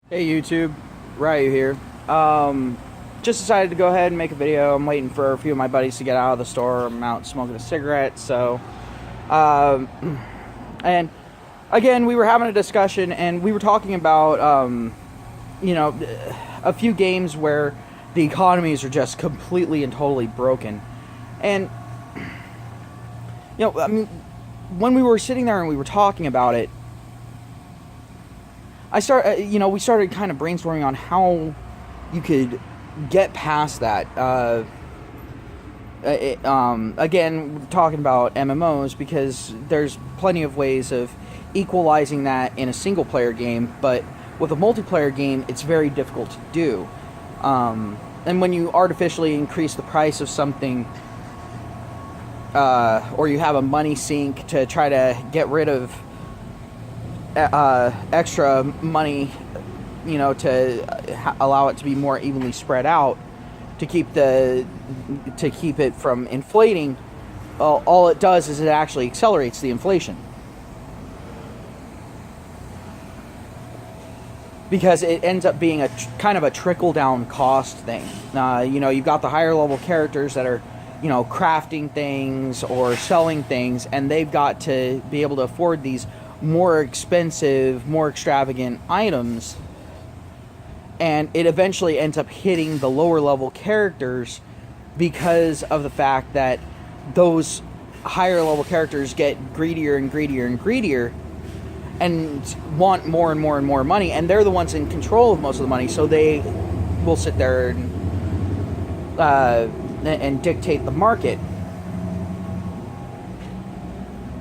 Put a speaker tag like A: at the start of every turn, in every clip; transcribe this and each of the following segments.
A: Hey YouTube, Ryu here. Just decided to go ahead and make a video. I'm waiting for a few of my buddies to get out of the store. I'm out smoking a cigarette, so um, and again, we were having a discussion and we were talking about you know, a few games where the economies are just completely and totally broken. And I mean, when we were sitting there and we were talking about it, we started kind of brainstorming on how you could get past that. Again, talking about MMOs because there's plenty of ways of equalizing that in a single player game, but with a multiplayer game, it's very difficult to do. And when you artificially increase the price of something, or you have a money sink to try to get rid of extra money, to allow it to be more evenly spread out, to keep it from inflating. All it does is it actually accelerates the inflation, because it ends up being a kind of a trickle down cost thing. You've got the higher level characters that are crafting things or selling things, and they've got to be able to afford these more expensive, more extravagant items, and it eventually ends up hitting the lower level characters because of the fact that those higher level characters get greedier and greedier and greedier and want more and more and more money, and they're the ones in control of most of the money, so they will sit there and dictate the market.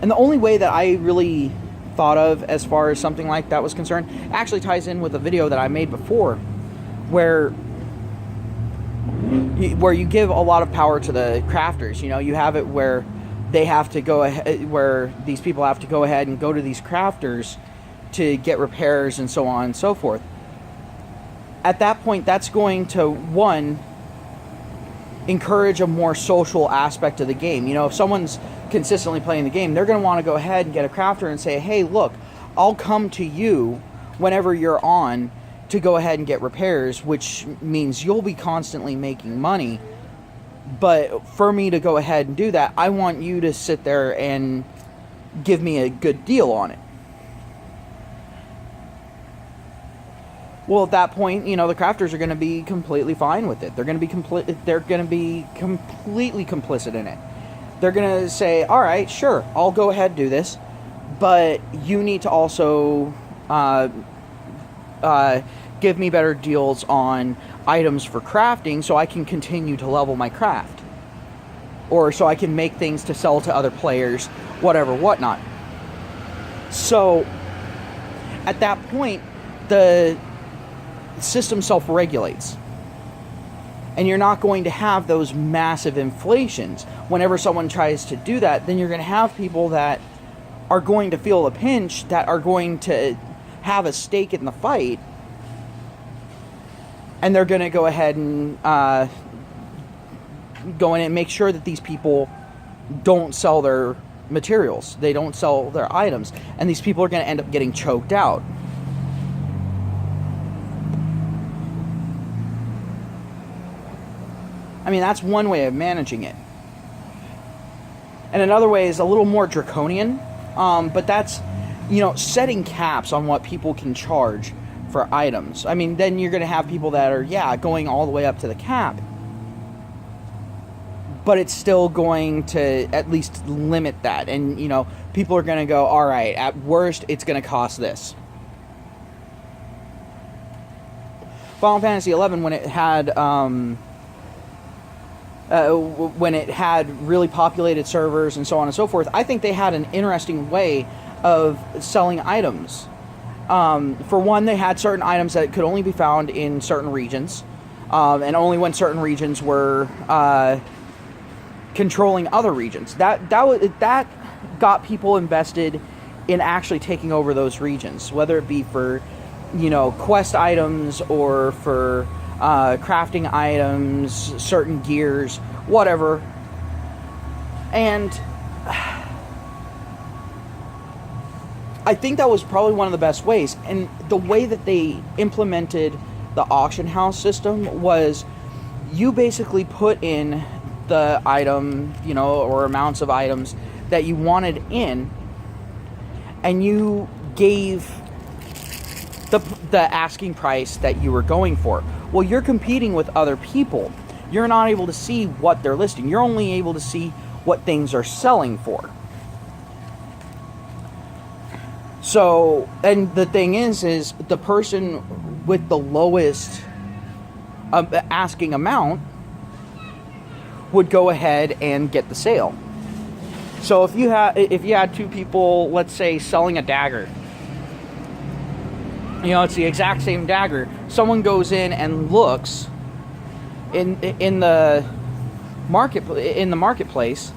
A: And the only way that I really thought of as far as something like that was concerned actually ties in with a video that I made before, where you give a lot of power to the crafters. You have it where they have to go ahead, where these people have to go ahead and go to these crafters to get repairs and so on and so forth. At that point, that's going to, one, encourage a more social aspect of the game. If someone's consistently playing the game, they're going to want to go ahead and get a crafter and say, hey, look, I'll come to you whenever you're on to go ahead and get repairs, which means you'll be constantly making money. But for me to go ahead and do that, I want you to sit there and give me a good deal on it. Well, at that point, the crafters are going to be completely fine with it. They're going to be completely complicit in it. They're going to say, all right, sure, I'll go ahead and do this, but you need to also give me better deals on items for crafting so I can continue to level my craft, or so I can make things to sell to other players, whatever, whatnot. So at that point, the system self-regulates, and you're not going to have those massive inflations. Whenever someone tries to do that, then you're going to have people that are going to feel a pinch, that are going to have a stake in the fight, and they're going to go ahead and go in and make sure that these people don't sell their materials, they don't sell their items, and these people are going to end up getting choked out. I mean, that's one way of managing it. And another way is a little more draconian, but that's, setting caps on what people can charge for items. I mean, then you're going to have people that are, going all the way up to the cap, but it's still going to at least limit that. And, people are going to go, all right, at worst, it's going to cost this. Final Fantasy XI, when it had really populated servers and so on and so forth, I think they had an interesting way of selling items. For one, they had certain items that could only be found in certain regions, and only when certain regions were controlling other regions. That got people invested in actually taking over those regions, whether it be for quest items or for crafting items, certain gears, whatever. And I think that was probably one of the best ways. And the way that they implemented the auction house system was you basically put in the item, or amounts of items that you wanted in, and you gave the asking price that you were going for. Well, you're competing with other people. You're not able to see what they're listing. You're only able to see what things are selling for. So, and the thing is the person with the lowest asking amount would go ahead and get the sale. So if you had two people, let's say, selling a dagger, it's the exact same dagger. Someone goes in and looks in the marketplace.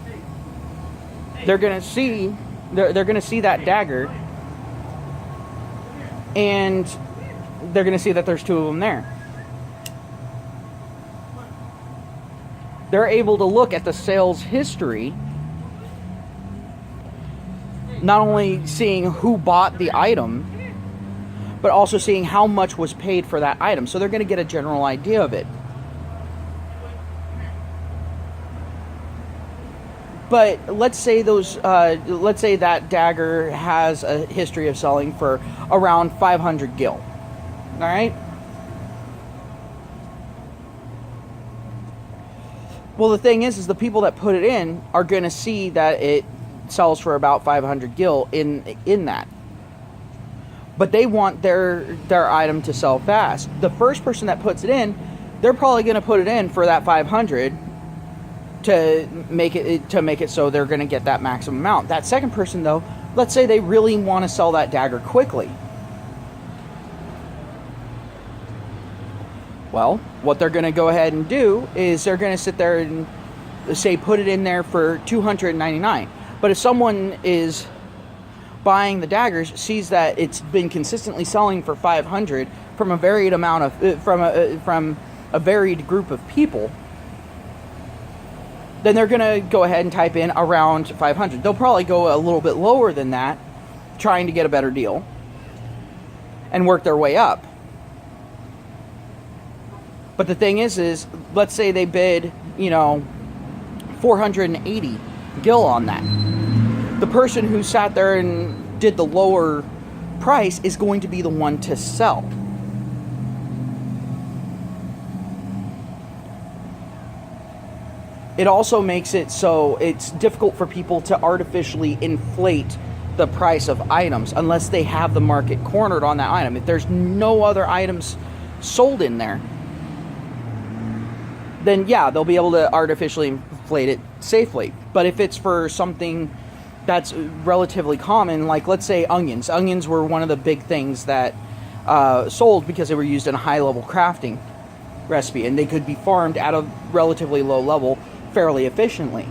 A: They're gonna see that dagger, and they're gonna see that there's two of them there. They're able to look at the sales history, not only seeing who bought the item, but also seeing how much was paid for that item. So they're going to get a general idea of it. But let's say that dagger has a history of selling for around 500 gil. All right? Well, the thing is the people that put it in are going to see that it sells for about 500 gil in that. But they want their item to sell fast. The first person that puts it in, they're probably going to put it in for that 500 to make it so they're going to get that maximum amount. That second person, though, let's say they really want to sell that dagger quickly. Well, what they're going to go ahead and do is they're going to sit there and say put it in there for 299. But if someone is buying the daggers, sees that it's been consistently selling for 500 from a varied amount of from a varied group of people, then they're going to go ahead and type in around 500. They'll probably go a little bit lower than that, trying to get a better deal, and work their way up. But the thing is let's say they bid, 480 gil on that. The person who sat there and did the lower price is going to be the one to sell. It also makes it so it's difficult for people to artificially inflate the price of items unless they have the market cornered on that item. If there's no other items sold in there, then yeah, they'll be able to artificially inflate it safely. But if it's for something that's relatively common, like let's say onions. Onions were one of the big things that sold because they were used in a high-level crafting recipe, and they could be farmed at a relatively low level fairly efficiently.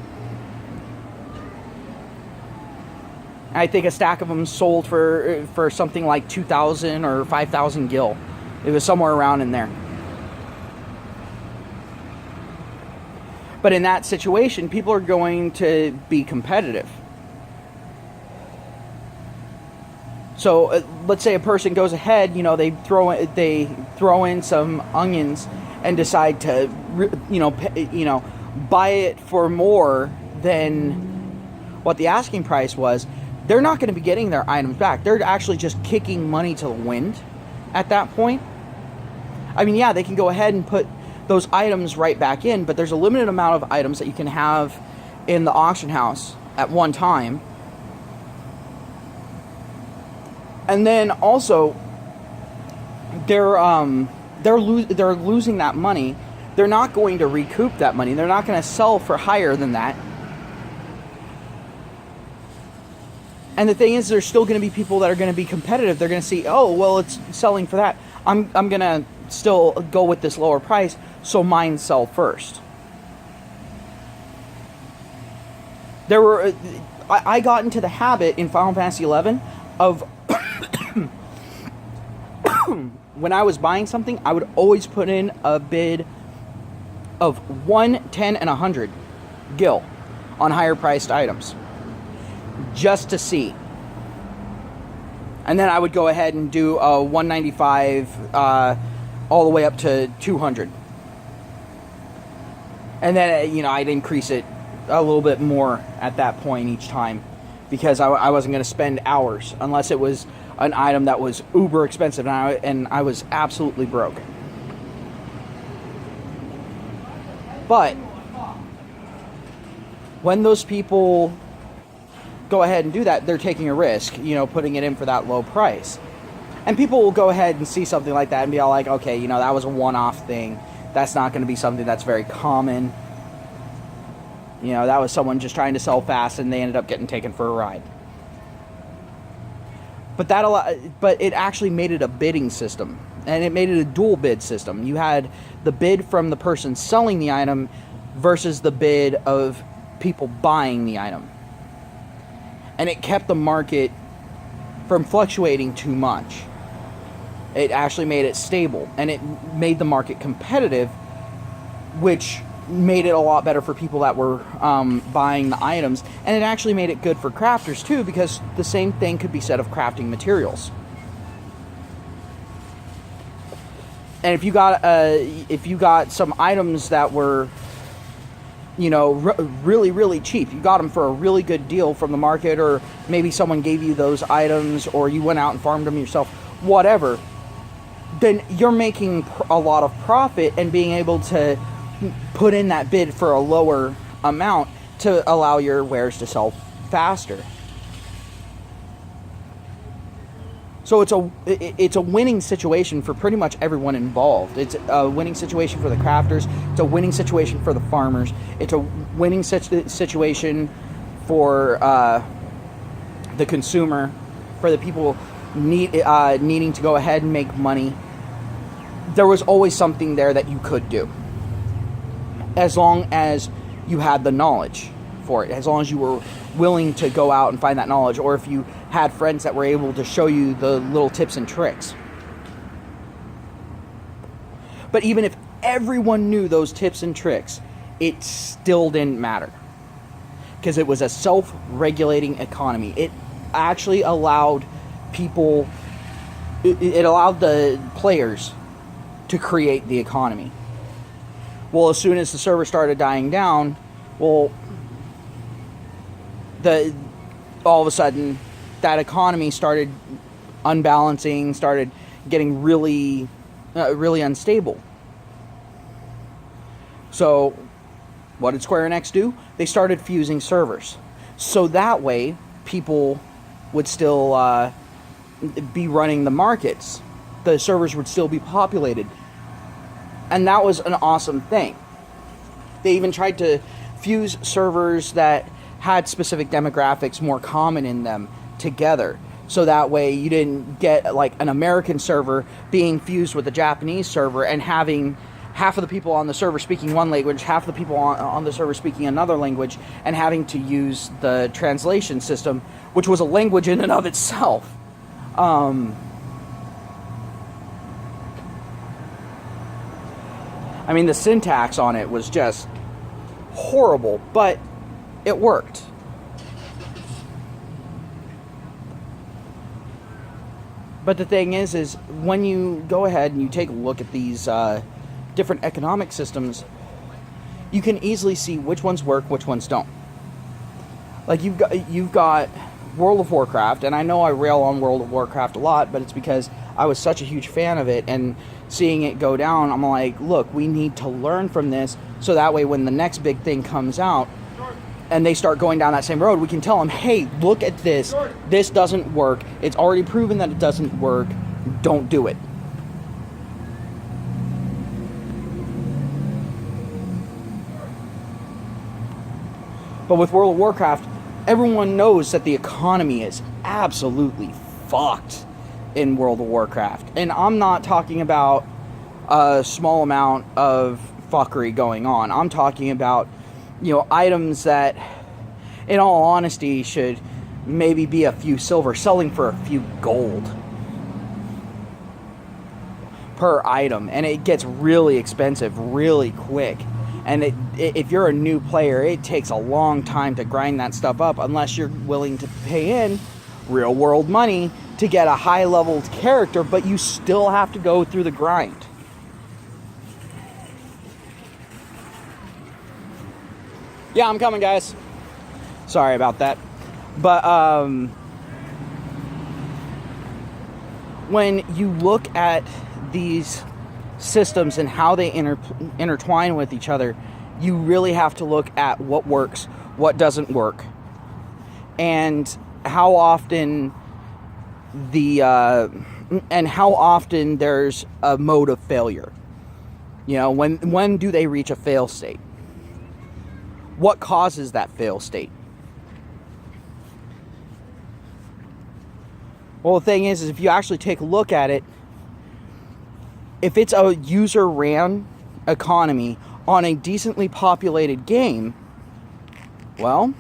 A: I think a stack of them sold for something like 2,000 or 5,000 gil. It was somewhere around in there. But in that situation, people are going to be competitive. So let's say a person goes ahead, they throw in some onions and decide to, buy it for more than what the asking price was. They're not going to be getting their items back. They're actually just kicking money to the wind at that point. I mean, yeah, they can go ahead and put those items right back in, but there's a limited amount of items that you can have in the auction house at one time. And then also, they're losing that money. They're not going to recoup that money. They're not going to sell for higher than that. And the thing is, there's still going to be people that are going to be competitive. They're going to see, oh, well, it's selling for that. I'm going to still go with this lower price, so mine sell first. I got into the habit in Final Fantasy XI of when I was buying something, I would always put in a bid of 1, 10, and 100 gil on higher priced items, just to see. And then I would go ahead and do a 195 all the way up to 200. And then, you know, I'd increase it a little bit more at that point each time, because I wasn't going to spend hours unless it was an item that was uber expensive and I was absolutely broke. But when those people go ahead and do that, they're taking a risk, you know, putting it in for that low price. And people will go ahead and see something like that and be all like, okay, you know, that was a one-off thing. That's not going to be something that's very common. You know, that was someone just trying to sell fast and they ended up getting taken for a ride. But it actually made it a bidding system, and it made it a dual bid system. You had the bid from the person selling the item versus the bid of people buying the item. And it kept the market from fluctuating too much. It actually made it stable, and it made the market competitive, which made it a lot better for people that were buying the items. And it actually made it good for crafters too, because the same thing could be said of crafting materials. And if you got some items that were, you know, really, really cheap, you got them for a really good deal from the market, or maybe someone gave you those items, or you went out and farmed them yourself, whatever, then you're making a lot of profit and being able to put in that bid for a lower amount to allow your wares to sell faster. So it's a winning situation for pretty much everyone involved. It's a winning situation for the crafters. It's a winning situation for the farmers. It's a winning situation for the consumer, for the people needing to go ahead and make money. There was always something there that you could do, as long as you had the knowledge for it, as long as you were willing to go out and find that knowledge, or if you had friends that were able to show you the little tips and tricks. But even if everyone knew those tips and tricks, it still didn't matter, because it was a self-regulating economy. It actually allowed people, it allowed the players to create the economy. Well, as soon as the server started dying down, well, all of a sudden, that economy started unbalancing, started getting really, really unstable. So, what did Square Enix do? They started fusing servers. So that way, people would still be running the markets. The servers would still be populated. And that was an awesome thing. They even tried to fuse servers that had specific demographics more common in them together. So that way you didn't get like an American server being fused with a Japanese server and having half of the people on the server speaking one language, half of the people on the server speaking another language, and having to use the translation system, which was a language in and of itself. I mean, the syntax on it was just horrible, but it worked. But the thing is when you go ahead and you take a look at these different economic systems, you can easily see which ones work, which ones don't. Like you've got World of Warcraft, and I know I rail on World of Warcraft a lot, but it's because I was such a huge fan of it, and seeing it go down, I'm like, look, we need to learn from this, so that way when the next big thing comes out, and they start going down that same road, we can tell them, hey, look at this. This doesn't work. It's already proven that it doesn't work. Don't do it. But with World of Warcraft, everyone knows that the economy is absolutely fucked in World of Warcraft. And I'm not talking about a small amount of fuckery going on. I'm talking about, you know, items that, in all honesty, should maybe be a few silver, selling for a few gold per item. And it gets really expensive really quick. And if you're a new player, it takes a long time to grind that stuff up, unless you're willing to pay in real world money to get a high level character, but you still have to go through the grind. Yeah, I'm coming, guys. Sorry about that. But when you look at these systems and how they intertwine with each other, you really have to look at what works, what doesn't work, and how often there's a mode of failure. You know, when do they reach a fail state? What causes that fail state? Well, the thing is if you actually take a look at it, if it's a user-ran economy on a decently populated game, well,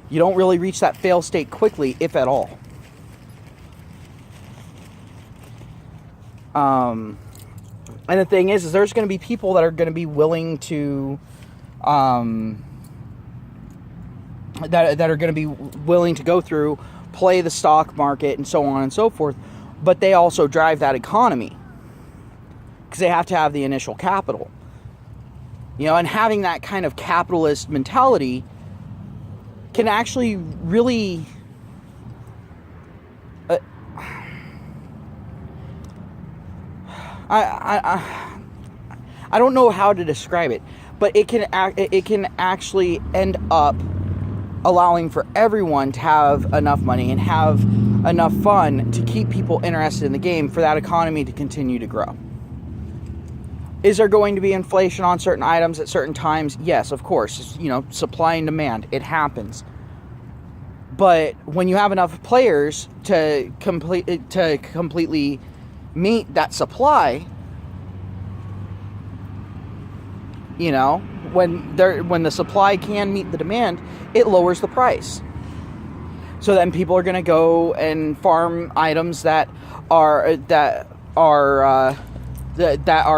A: you don't really reach that fail state quickly, if at all. And the thing is there's going to be people that are going to be willing to that are going to be willing to go through, play the stock market and so on and so forth, but they also drive that economy because they have to have the initial capital. You know, and having that kind of capitalist mentality can actually really I don't know how to describe it, but it can actually end up allowing for everyone to have enough money and have enough fun to keep people interested in the game for that economy to continue to grow. Is there going to be inflation on certain items at certain times? Yes, of course. You know, supply and demand. It happens. But when you have enough players to completely meet that supply, you know, when the supply can meet the demand, it lowers the price. So then people are going to go and farm items that are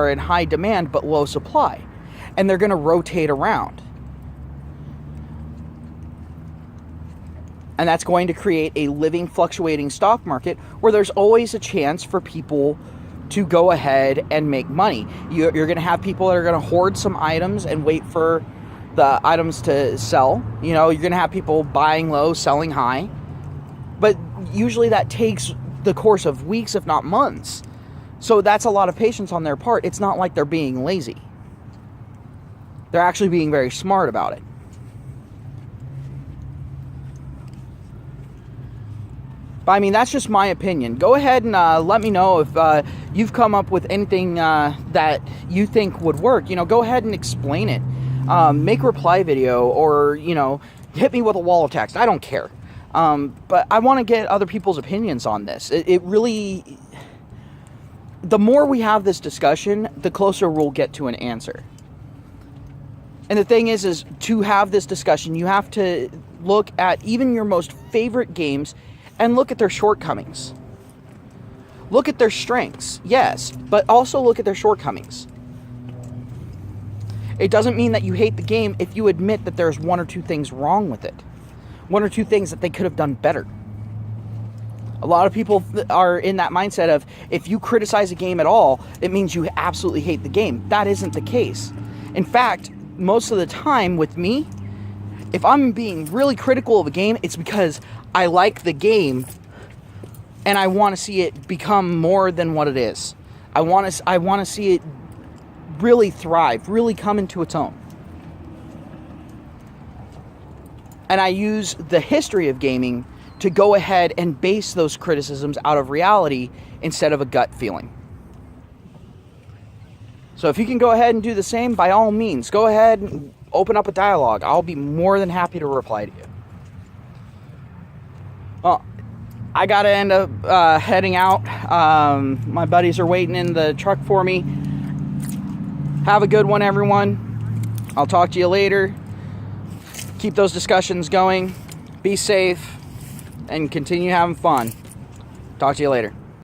A: in high demand but low supply, and they're going to rotate around, and that's going to create a living, fluctuating stock market where there's always a chance for people to go ahead and make money. You're going to have people that are going to hoard some items and wait for the items to sell. You know, you're going to have people buying low, selling high, but usually that takes the course of weeks, if not months. So that's a lot of patience on their part. It's not like they're being lazy. They're actually being very smart about it. But I mean, that's just my opinion. Go ahead and let me know if you've come up with anything that you think would work. You know, go ahead and explain it. Make a reply video, or, you know, hit me with a wall of text. I don't care. But I want to get other people's opinions on this. It really... The more we have this discussion, the closer we'll get to an answer. And the thing is to have this discussion, you have to look at even your most favorite games and look at their shortcomings. Look at their strengths, yes, but also look at their shortcomings. It doesn't mean that you hate the game if you admit that there's one or two things wrong with it. One or two things that they could have done better. A lot of people are in that mindset of, if you criticize a game at all, it means you absolutely hate the game. That isn't the case. In fact, most of the time with me, if I'm being really critical of a game, it's because I like the game and I want to see it become more than what it is. I want to see it really thrive, really come into its own. And I use the history of gaming to go ahead and base those criticisms out of reality instead of a gut feeling. So if you can go ahead and do the same, by all means, go ahead and open up a dialogue. I'll be more than happy to reply to you. Well, I gotta end up heading out. My buddies are waiting in the truck for me. Have a good one, everyone. I'll talk to you later. Keep those discussions going. Be safe and continue having fun. Talk to you later.